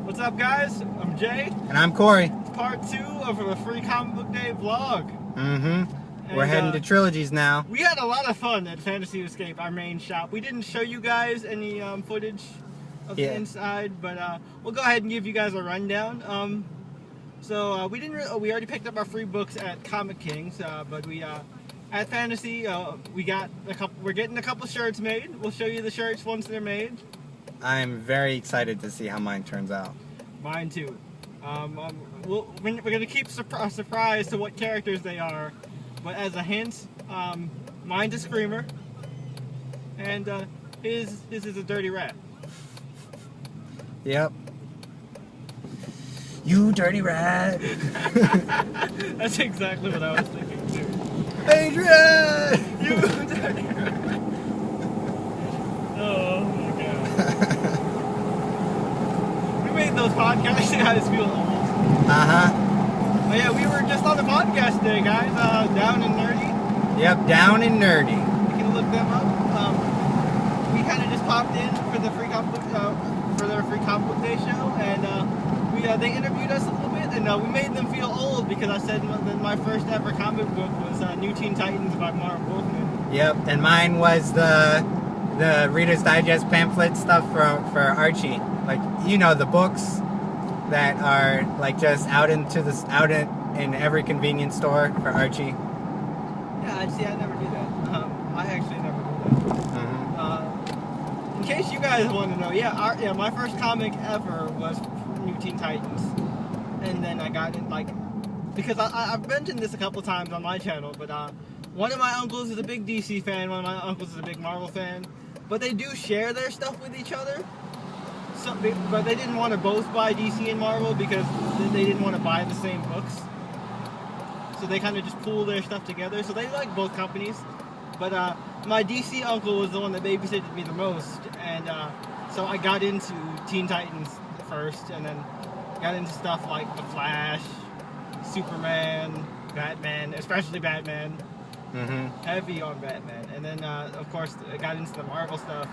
What's up, guys? I'm Jay. And I'm Corey. It's part 2 of a free comic book day vlog. We're heading to trilogies now. We had a lot of fun at Fantasy Escape, our main shop. We didn't show you guys any footage of the inside, but we'll go ahead and give you guys a rundown. We already picked up our free books at Comic Kings, but we at Fantasy we're getting a couple shirts made. We'll show you the shirts once they're made. I'm very excited to see how mine turns out. Mine too. We're gonna keep a surprise to what characters they are, but as a hint, mine's a Screamer, and his is a Dirty Rat. Yep. You dirty rat. That's exactly what I was thinking too. Adrian! You dirty rat. Oh my god. We made those podcasts guys feel old. Uh-huh. Oh yeah, we were just on the podcast today, guys. Down and Nerdy. Yep, Down and Nerdy. You can look them up. We kind of just popped in for the free comic book day show, and they interviewed us a little bit, and we made them feel old because I said that my first ever comic book was New Teen Titans by Marv Wolfman. Yep, and mine was the Reader's Digest pamphlet stuff for Archie. Like, you know, the books that are like just out in every convenience store for Archie. Yeah, I never did that. I actually never did that. In case you guys want to know, my first comic ever was New Teen Titans, and then I got in because I've mentioned this a couple times on my channel, but one of my uncles is a big DC fan, one of my uncles is a big Marvel fan, but they do share their stuff with each other. But they didn't want to both buy DC and Marvel because they didn't want to buy the same books. So they kind of just pool their stuff together. So they like both companies. But my DC uncle was the one that babysitted me the most. And so I got into Teen Titans first, and then got into stuff like The Flash, Superman, Batman, especially Batman. Heavy on Batman. And then, of course, I got into the Marvel stuff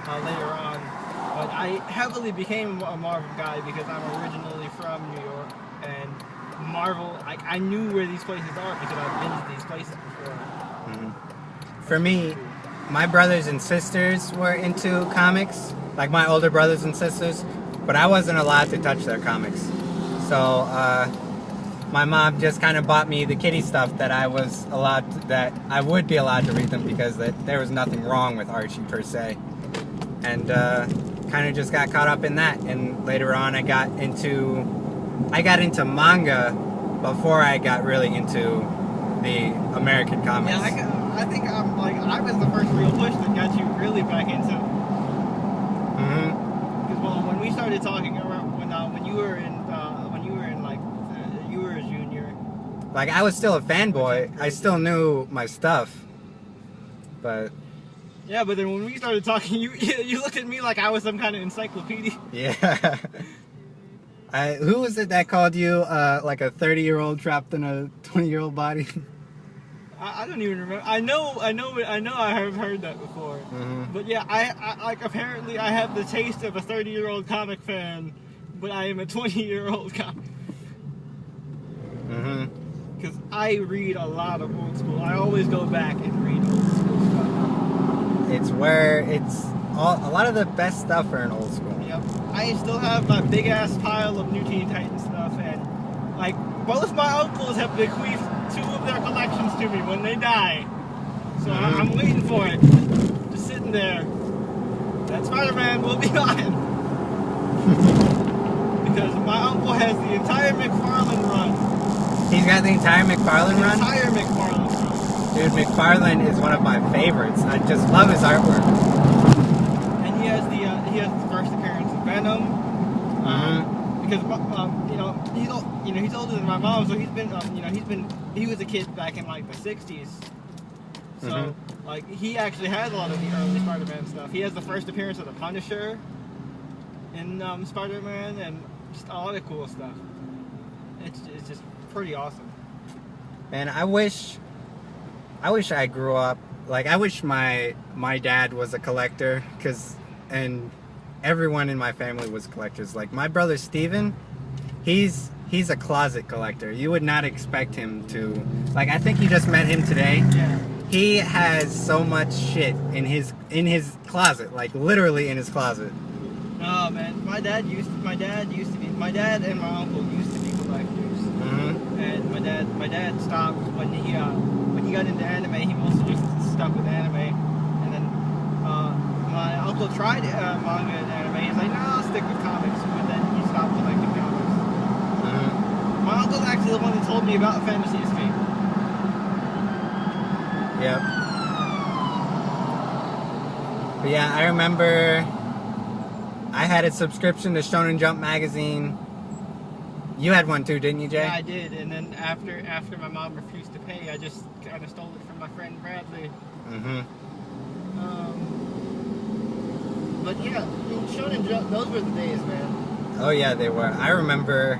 later on. But I heavily became a Marvel guy because I'm originally from New York, and Marvel, I knew where these places are because I've been to these places before. For me, my brothers and sisters were into comics, like my older brothers and sisters, but I wasn't allowed to touch their comics. So my mom just kind of bought me the kiddie stuff that I would be allowed to read them because there was nothing wrong with Archie per se. And kind of just got caught up in that, and later on I got into manga before I got really into the American comics. Yeah, I think I was the first real push that got you really back into it. Because when we started talking around when you were a junior, like I was still a fanboy. I still knew my stuff, but. Yeah, but then when we started talking, you looked at me like I was some kind of encyclopedia. Yeah. Who was it that called you like a 30-year-old trapped in a 20-year-old body? I don't even remember. I know. I have heard that before. But yeah, I apparently I have the taste of a 30-year-old comic fan, but I am a 20-year-old comic. Because I read a lot of old school. I always go back and read old school stuff. It's where a lot of the best stuff are in old school. Yep. I still have my big ass pile of New Teen Titans stuff, and like both my uncles have bequeathed 2 of their collections to me when they die. So I'm waiting for it. Just sitting there. That Spider-Man will be mine. Because my uncle has the entire McFarlane run. He's got the entire McFarlane run? The entire McFarlane run. Dude, McFarlane is one of my favorites. I just love his artwork. And he has the first appearance of Venom. Because he's older than my mom, so he was a kid back in like the 60s. So like he actually has a lot of the early Spider-Man stuff. He has the first appearance of the Punisher in Spider-Man, and just a lot of cool stuff. It's just pretty awesome. Man, I wish I grew up, like, I wish my dad was a collector, and everyone in my family was collectors. Like my brother Steven, he's a closet collector. You would not expect him to. Like I think you just met him today. Yeah. He has so much shit in his closet, like literally in his closet. Oh man, my dad and my uncle used to be collectors. Mm-hmm. And my dad stopped when he got into anime. He mostly just stuck with anime. And then my uncle tried manga and anime. He's like, no, I'll stick with comics. But then he stopped collecting comics. Mm-hmm. My uncle's actually the one that told me about Fantasy Escape. Yep. But yeah, I remember I had a subscription to Shonen Jump magazine. You had one too, didn't you, Jay? Yeah, I did. And then after my mom refused to pay, I just kind of stole it from my friend Bradley. Mm-hmm. But yeah, Shonen Jump, those were the days, man. Oh yeah, they were. I remember,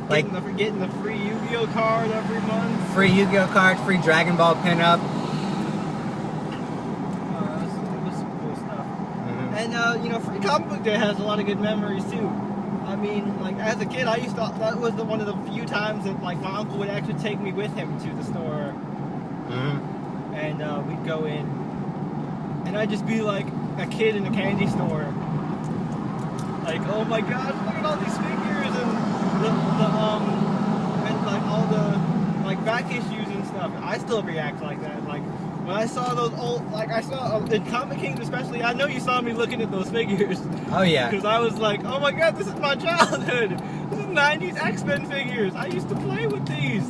like, getting the free Yu-Gi-Oh card every month. free Yu-Gi-Oh card, free Dragon Ball pinup. It was some cool stuff. Mm-hmm. And Free Comic Book Day has a lot of good memories too. I mean, like as a kid, that was one of the few times that like my uncle would actually take me with him to the store, Mm-hmm. and we'd go in, and I'd just be like a kid in a candy store, like, oh my gosh, look at all these figures and and like all the like back issues and stuff. I still react like that. Like when I saw those old, like I saw in Comic Kings especially. I know you saw me looking at those figures. Oh yeah. Because I was like, oh my god, this is my childhood. This is 90s X-Men figures. I used to play with these.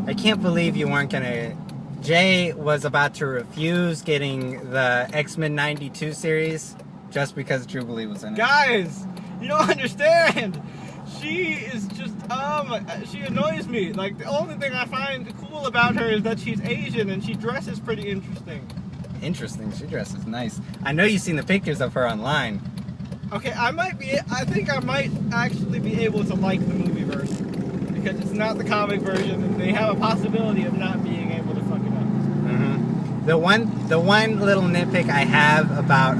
I can't believe you weren't gonna. Jay was about to refuse getting the X-Men '92 series just because Jubilee was in it. Guys, you don't understand. She is just, she annoys me. Like, the only thing I find cool about her is that she's Asian and she dresses pretty interesting. Interesting. She dresses nice. I know you've seen the pictures of her online. Okay, I think I might actually be able to like the movie version. Because it's not the comic version and they have a possibility of not being able to fuck it up. Mm-hmm. The one little nitpick I have about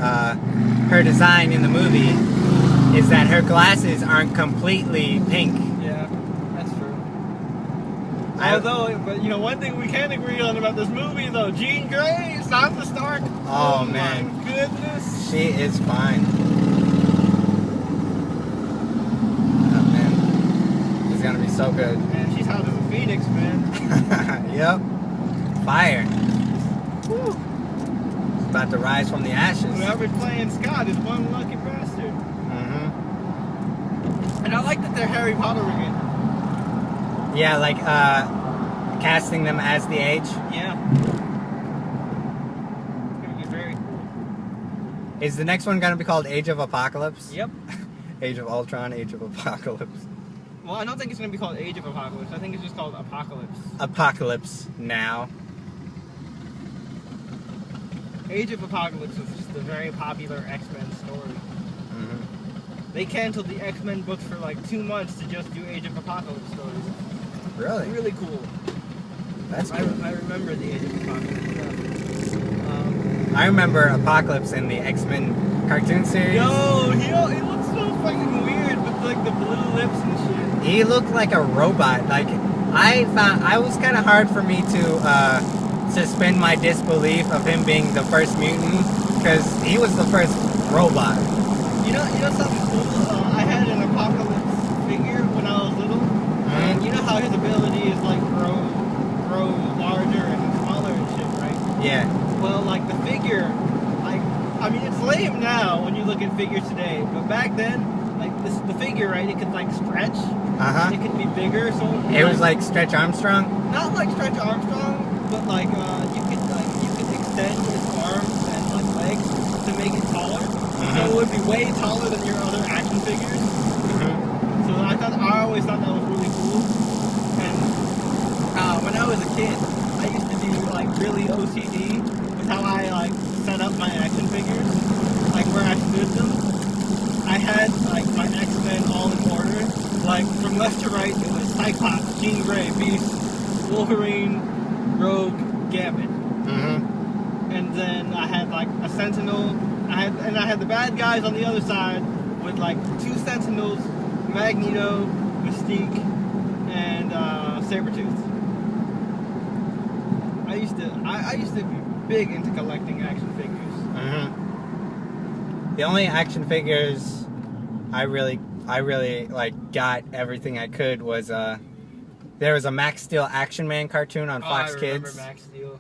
her design in the movie is that her glasses aren't completely pink. Yeah, that's true. But one thing we can agree on about this movie, though, Jean Grey, Sansa Stark. Oh man, my goodness, she is fine. Oh man, she's gonna be so good. Man, she's hot as a phoenix, man. Yep, fire. Whew. She's about to rise from the ashes. Whoever's playing Scott is one lucky bastard. Mm-hmm. And I like that they're Harry Potter again. Yeah, like casting them as the age. Yeah. It's gonna be very cool. Is the next one gonna be called Age of Apocalypse? Yep. Age of Ultron, Age of Apocalypse. Well, I don't think it's gonna be called Age of Apocalypse. I think it's just called Apocalypse. Apocalypse Now. Age of Apocalypse is just a very popular X-Men story. Mm-hmm. They canceled the X-Men books for like 2 months to just do Age of Apocalypse stories. Really? Really cool. That's cool. I remember the Age of Apocalypse stuff. I remember Apocalypse in the X-Men cartoon series. Yo, he looks so fucking weird with like the blue lips and shit. He looked like a robot. Like I was kind of hard for me to suspend my disbelief of him being the first mutant because he was the first robot. You know something cool? I had an Apocalypse figure when I was little, and you know how his ability is like grow larger and smaller and shit, right? Yeah. Well, like the figure, like I mean it's lame now when you look at figures today, but back then, like the figure, right? It could like stretch. Uh-huh. It could be bigger, so It was like Stretch Armstrong. not like Stretch Armstrong, but like you could extend its arms and like legs to make it taller. So it would be way taller than your other action figures. So I always thought that was really cool. And when I was a kid, I used to be like really OCD with how I like set up my action figures, like where I stood them. I had like my X-Men all in order, like from left to right. It was Cyclops, Jean Grey, Beast, Wolverine, Rogue, Gambit. Mm-hmm. And then I had like a Sentinel, I I had the bad guys on the other side with like 2 Sentinels, Magneto, Mystique, and Sabretooth. I used to be big into collecting action figures. The only action figures I really like got everything I could was there was a Max Steel Action Man cartoon on Fox I Kids. remember Max Steel.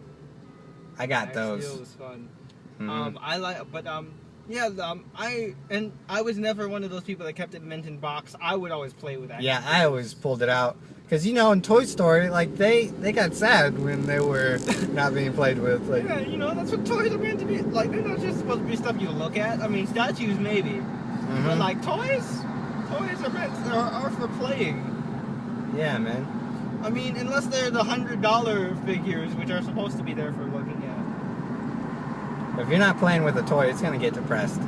I got Max those. Steel was fun. I was never one of those people that kept it mint in box. I would always play with action figures. I always pulled it out. Because, you know, in Toy Story, like, they got sad when they were not being played with. Like, yeah, you know, that's what toys are meant to be. Like, they're not just supposed to be stuff you look at. I mean, statues maybe. But, like, toys are for playing. Yeah, man. I mean, unless they're the $100 figures, which are supposed to be there for looking at. If you're not playing with a toy, it's going to get depressed.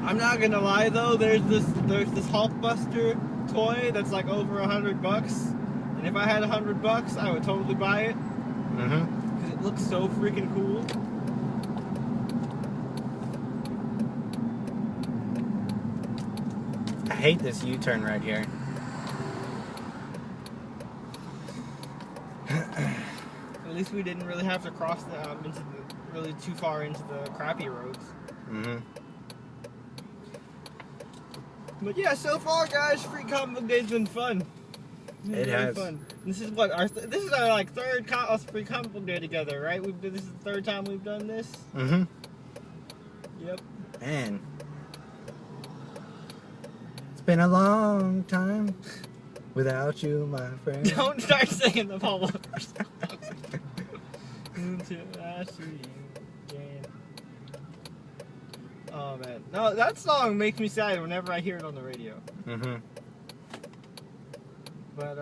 I'm not going to lie, though. There's this Hulkbuster toy that's like over $100. And if I had $100, I would totally buy it. Because it looks so freaking cool. I hate this U-turn right here. At least we didn't really have to cross really too far into the crappy roads. But yeah, so far, guys, Free Comic Book Day's been fun. It has. Fun. This is what this is our like third Free Comic Book Day together, right? This is the third time we've done this. Yep. Man, it's been a long time without you, my friend. Don't start singing the Paul Walker song. Until I see you again. Oh man, no, that song makes me sad whenever I hear it on the radio. But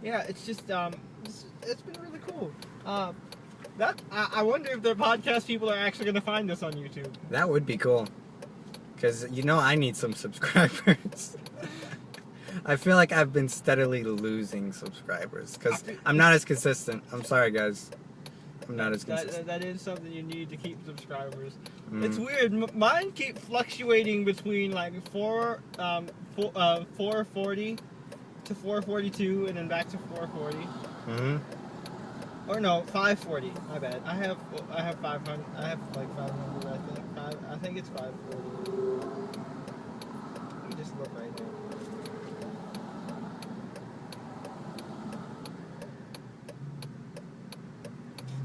yeah, it's just it's been really cool. I wonder if the podcast people are actually gonna find us on YouTube. That would be cool, because you know I need some subscribers. I feel like I've been steadily losing subscribers because I'm not as consistent. I'm sorry, guys. I'm not as consistent. That is something you need to keep subscribers. It's weird. Mine keep fluctuating between like 440 to 442 and then back to 440. Or no, 540. My bad. I have 500. I have like 500. I think it's 540. Let me just look right now.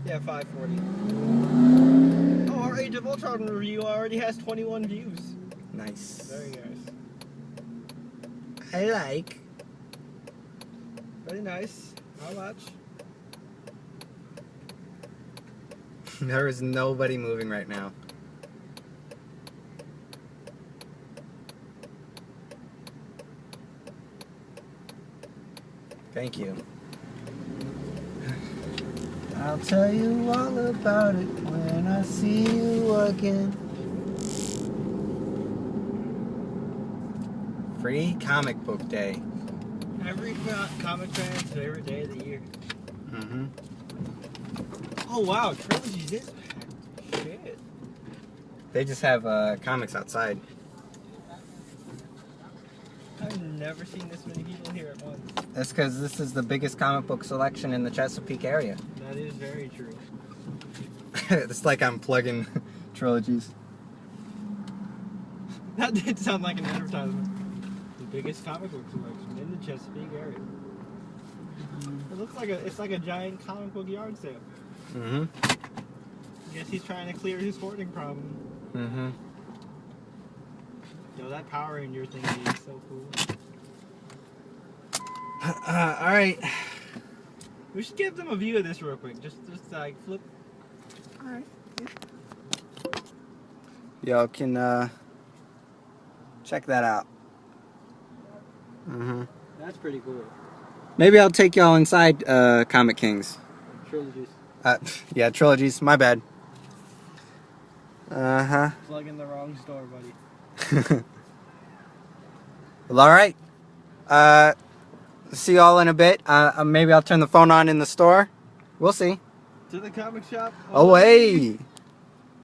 Yeah, 540. Oh, our Age of Ultron review already has 21 views. Nice. Very nice. I like. Very nice. How much? There is nobody moving right now. Thank you. I'll tell you all about it when I see you again. Free Comic Book Day. Every comic fan's favorite day of the year. Oh wow, Trilogy's this packed. Shit. They just have comics outside. I've never seen this many people here at once. That's because this is the biggest comic book selection in the Chesapeake area. That is very true. It's like I'm plugging trilogies. That did sound like an advertisement. The biggest comic book selection in the Chesapeake area. It looks like it's like a giant comic book yard sale. I guess he's trying to clear his hoarding problem. Yo, that Power Ranger thing is so cool. Alright. We should give them a view of this real quick. Just like flip. Alright. Y'all can check that out. That's pretty cool. Maybe I'll take y'all inside Comic Kings. Trilogies. Yeah, trilogies. My bad. Plug in the wrong store, buddy. Well, alright. See y'all in a bit. Maybe I'll turn the phone on in the store. We'll see. To the comic shop. Away!